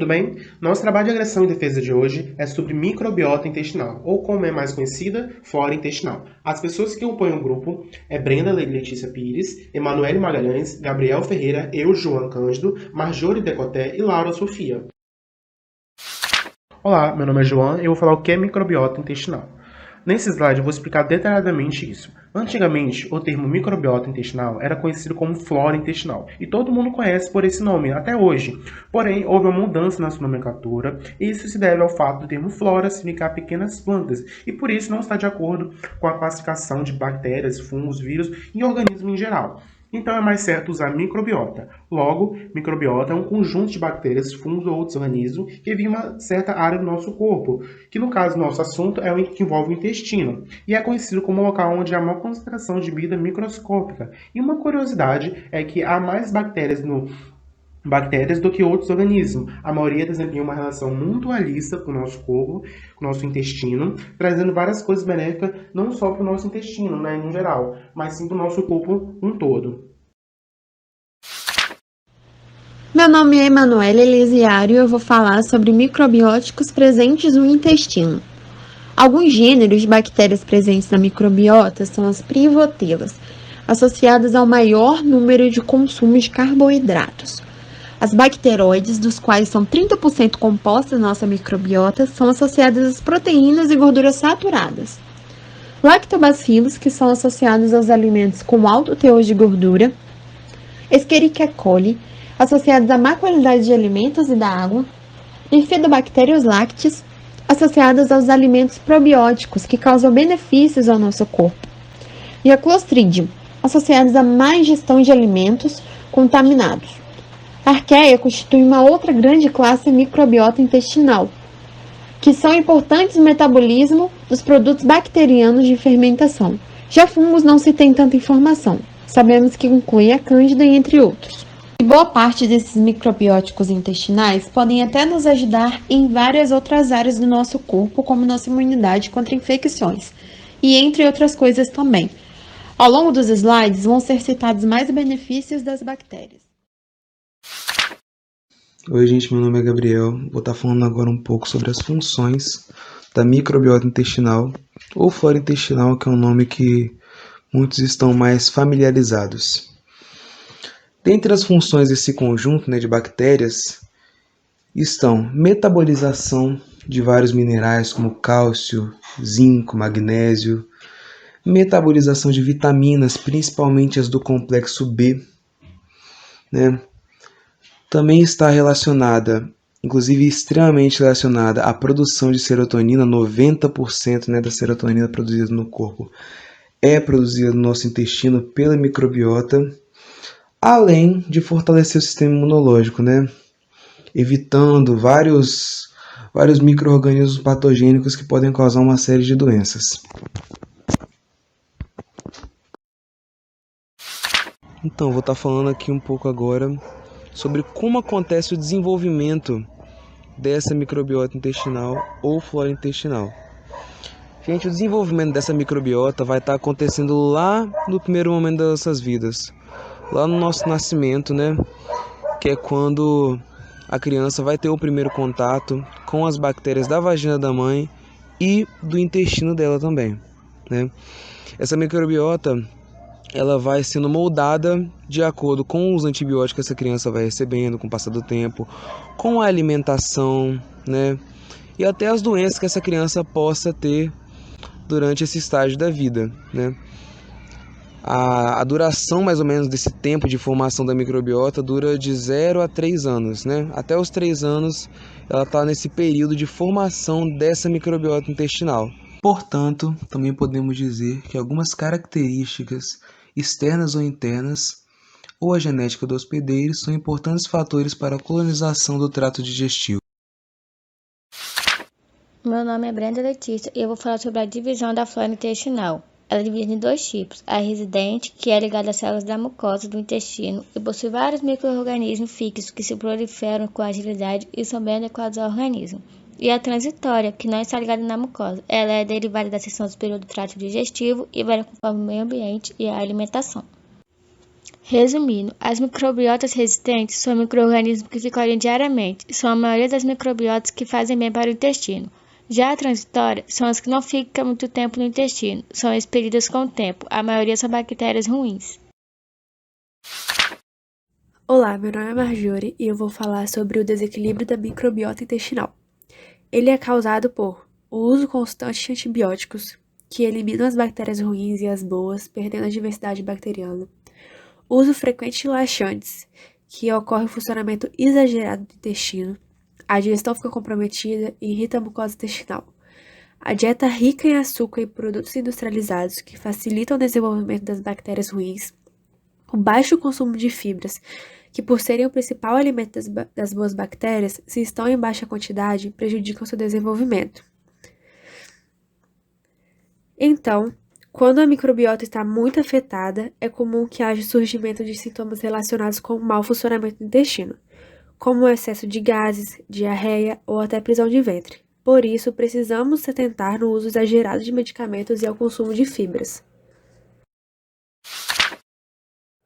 tudo bem? Nosso trabalho de agressão e defesa de hoje é sobre microbiota intestinal, ou como é mais conhecida, flora intestinal. As pessoas que compõem o grupo é Brenda Letícia Pires, Emanuele Magalhães, Gabriel Ferreira, eu, João Cândido, Marjorie Decoté e Laura Sofia. Olá, meu nome é João e eu vou falar o que é microbiota intestinal. Nesse slide eu vou explicar detalhadamente isso. Antigamente, o termo microbiota intestinal era conhecido como flora intestinal, e todo mundo conhece por esse nome até hoje. Porém, houve uma mudança na sua nomenclatura, e isso se deve ao fato do termo flora significar pequenas plantas, e por isso não está de acordo com a classificação de bactérias, fungos, vírus e organismos em geral. Então é mais certo usar microbiota. Logo, microbiota é um conjunto de bactérias, fungos ou outros organismos que vivem em uma certa área do nosso corpo, que no caso do nosso assunto é o que envolve o intestino, e é conhecido como um local onde há uma concentração de vida microscópica. E uma curiosidade é que há mais bactérias do que outros organismos. A maioria desempenha uma relação mutualista com o nosso corpo, com o nosso intestino, trazendo várias coisas benéficas não só para o nosso intestino, né, em geral, mas sim para o nosso corpo um todo. Meu nome é Emanuele Elisiário e eu vou falar sobre microbióticos presentes no intestino. Alguns gêneros de bactérias presentes na microbiota são as privotelas, associadas ao maior número de consumo de carboidratos. As bacteroides, dos quais são 30% compostas na nossa microbiota, são associadas às proteínas e gorduras saturadas. Lactobacilos, que são associados aos alimentos com alto teor de gordura. Escherichia coli, associados à má qualidade de alimentos e da água. Bifidobacterius lactis, associadas aos alimentos probióticos, que causam benefícios ao nosso corpo. E a Clostridium, associados à má ingestão de alimentos contaminados. A Archaea constitui uma outra grande classe microbiota intestinal, que são importantes no metabolismo dos produtos bacterianos de fermentação. Já fungos não se tem tanta informação. Sabemos que inclui a Cândida, entre outros. E boa parte desses microbióticos intestinais podem até nos ajudar em várias outras áreas do nosso corpo, como nossa imunidade contra infecções, e entre outras coisas também. Ao longo dos slides vão ser citados mais benefícios das bactérias. Oi, gente, meu nome é Gabriel. Vou estar falando agora um pouco sobre as funções da microbiota intestinal, ou flora intestinal, que é um nome que muitos estão mais familiarizados. Dentre as funções desse conjunto de bactérias estão metabolização de vários minerais como cálcio, zinco, magnésio, metabolização de vitaminas, principalmente as do complexo B, Também está relacionada, inclusive extremamente relacionada, à produção de serotonina. 90% da serotonina produzida no corpo é produzida no nosso intestino pela microbiota, além de fortalecer o sistema imunológico, evitando vários micro-organismos patogênicos que podem causar uma série de doenças. Então, vou estar falando aqui um pouco agora sobre como acontece o desenvolvimento dessa microbiota intestinal ou flora intestinal. Gente, o desenvolvimento dessa microbiota vai estar acontecendo lá no primeiro momento das nossas vidas, lá no nosso nascimento, que é quando a criança vai ter o primeiro contato com as bactérias da vagina da mãe e do intestino dela também, Essa microbiota, ela vai sendo moldada de acordo com os antibióticos que essa criança vai recebendo com o passar do tempo, com a alimentação, e até as doenças que essa criança possa ter durante esse estágio da vida, A duração mais ou menos desse tempo de formação da microbiota dura de 0 a 3 anos, Até os 3 anos ela está nesse período de formação dessa microbiota intestinal. Portanto, também podemos dizer que algumas características externas ou internas, ou a genética do hospedeiro, são importantes fatores para a colonização do trato digestivo. Meu nome é Brenda Letícia e eu vou falar sobre a divisão da flora intestinal. Ela é dividida em 2 tipos: a residente, que é ligada às células da mucosa do intestino e possui vários micro-organismos fixos que se proliferam com agilidade e são bem adequados ao organismo. E a transitória, que não está ligada na mucosa. Ela é derivada da seção superior do trato digestivo e varia conforme o meio ambiente e a alimentação. Resumindo, as microbiotas resistentes são micro-organismos que ficam diariamente, são a maioria das microbiotas que fazem bem para o intestino. Já a transitória são as que não ficam muito tempo no intestino, são expelidas com o tempo, a maioria são bactérias ruins. Olá, meu nome é Marjorie e eu vou falar sobre o desequilíbrio da microbiota intestinal. Ele é causado por o uso constante de antibióticos, que eliminam as bactérias ruins e as boas, perdendo a diversidade bacteriana. Uso frequente de laxantes, que ocorre o funcionamento exagerado do intestino. A digestão fica comprometida e irrita a mucosa intestinal. A dieta rica em açúcar e produtos industrializados, que facilitam o desenvolvimento das bactérias ruins. O baixo consumo de fibras, que por serem o principal alimento das boas bactérias, se estão em baixa quantidade, prejudicam seu desenvolvimento. Então, quando a microbiota está muito afetada, é comum que haja surgimento de sintomas relacionados com o mau funcionamento do intestino, como o excesso de gases, diarreia ou até prisão de ventre. Por isso, precisamos se atentar no uso exagerado de medicamentos e ao consumo de fibras.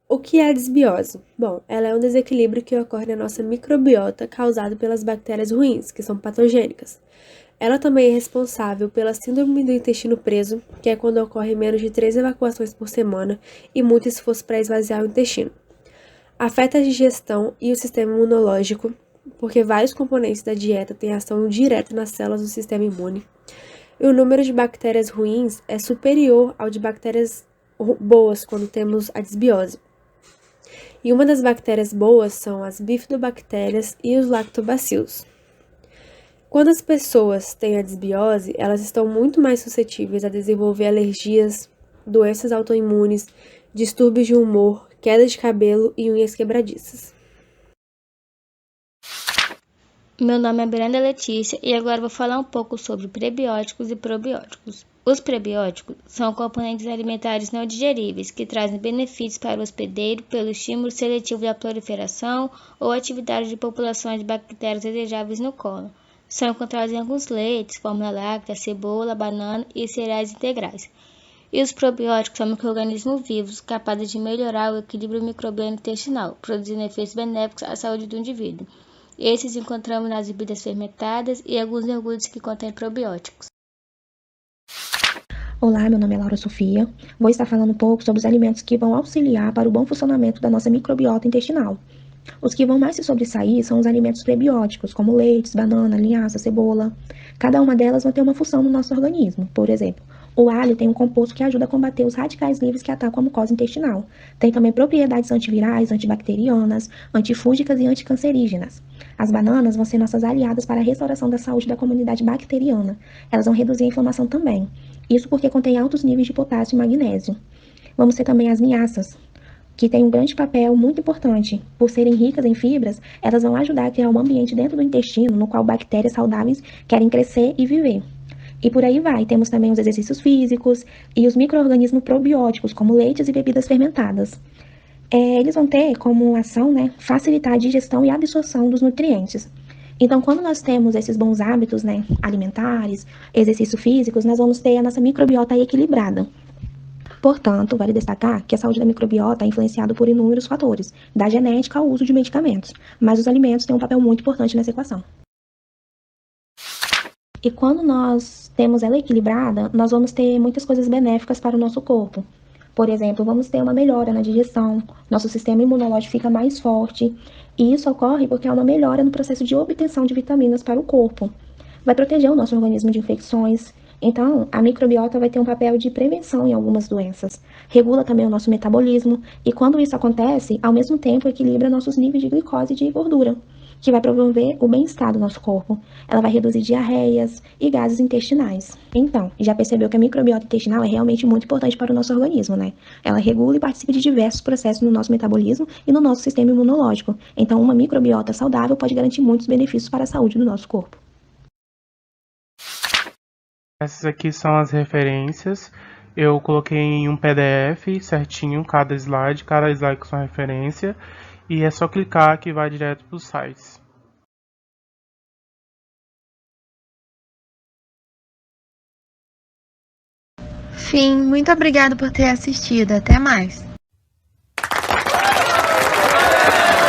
O que é a desbiose? Bom, ela é um desequilíbrio que ocorre na nossa microbiota causado pelas bactérias ruins, que são patogênicas. Ela também é responsável pela síndrome do intestino preso, que é quando ocorre menos de 3 evacuações por semana e muito esforço para esvaziar o intestino. Afeta a digestão e o sistema imunológico, porque vários componentes da dieta têm ação direta nas células do sistema imune. E o número de bactérias ruins é superior ao de bactérias boas quando temos a desbiose. E uma das bactérias boas são as bifidobactérias e os lactobacilos. Quando as pessoas têm a desbiose, elas estão muito mais suscetíveis a desenvolver alergias, doenças autoimunes, distúrbios de humor, queda de cabelo e unhas quebradiças. Meu nome é Brenda Letícia e agora vou falar um pouco sobre prebióticos e probióticos. Os prebióticos são componentes alimentares não digeríveis que trazem benefícios para o hospedeiro pelo estímulo seletivo da proliferação ou atividade de populações de bactérias desejáveis no cólon. São encontrados em alguns leites, fórmula láctea, cebola, banana e cereais integrais. E os probióticos são micro-organismos vivos capazes de melhorar o equilíbrio microbiano intestinal, produzindo efeitos benéficos à saúde do indivíduo. Esses encontramos nas bebidas fermentadas e alguns iogurtes que contêm probióticos. Olá, meu nome é Laura Sofia. Vou estar falando um pouco sobre os alimentos que vão auxiliar para o bom funcionamento da nossa microbiota intestinal. Os que vão mais se sobressair são os alimentos prebióticos, como leites, banana, linhaça, cebola. Cada uma delas vai ter uma função no nosso organismo. Por exemplo, o alho tem um composto que ajuda a combater os radicais livres que atacam a mucosa intestinal. Tem também propriedades antivirais, antibacterianas, antifúngicas e anticancerígenas. As bananas vão ser nossas aliadas para a restauração da saúde da comunidade bacteriana. Elas vão reduzir a inflamação também. Isso porque contém altos níveis de potássio e magnésio. Vamos ter também as linhaças, que tem um grande papel muito importante. Por serem ricas em fibras, elas vão ajudar a criar um ambiente dentro do intestino no qual bactérias saudáveis querem crescer e viver. E por aí vai, temos também os exercícios físicos e os micro-organismos probióticos, como leites e bebidas fermentadas. Eles vão ter como ação, facilitar a digestão e a absorção dos nutrientes. Então, quando nós temos esses bons hábitos, alimentares, exercícios físicos, nós vamos ter a nossa microbiota equilibrada. Portanto, vale destacar que a saúde da microbiota é influenciada por inúmeros fatores, da genética ao uso de medicamentos, mas os alimentos têm um papel muito importante nessa equação. E quando nós temos ela equilibrada, nós vamos ter muitas coisas benéficas para o nosso corpo. Por exemplo, vamos ter uma melhora na digestão, nosso sistema imunológico fica mais forte, e isso ocorre porque há uma melhora no processo de obtenção de vitaminas para o corpo. Vai proteger o nosso organismo de infecções. Então, a microbiota vai ter um papel de prevenção em algumas doenças. Regula também o nosso metabolismo e quando isso acontece, ao mesmo tempo equilibra nossos níveis de glicose e de gordura, que vai promover o bem-estar do nosso corpo. Ela vai reduzir diarreias e gases intestinais. Então, já percebeu que a microbiota intestinal é realmente muito importante para o nosso organismo, Ela regula e participa de diversos processos no nosso metabolismo e no nosso sistema imunológico. Então, uma microbiota saudável pode garantir muitos benefícios para a saúde do nosso corpo. Essas aqui são as referências. Eu coloquei em um PDF certinho cada slide com sua referência. E é só clicar que vai direto para os sites. Fim, muito obrigada por ter assistido. Até mais.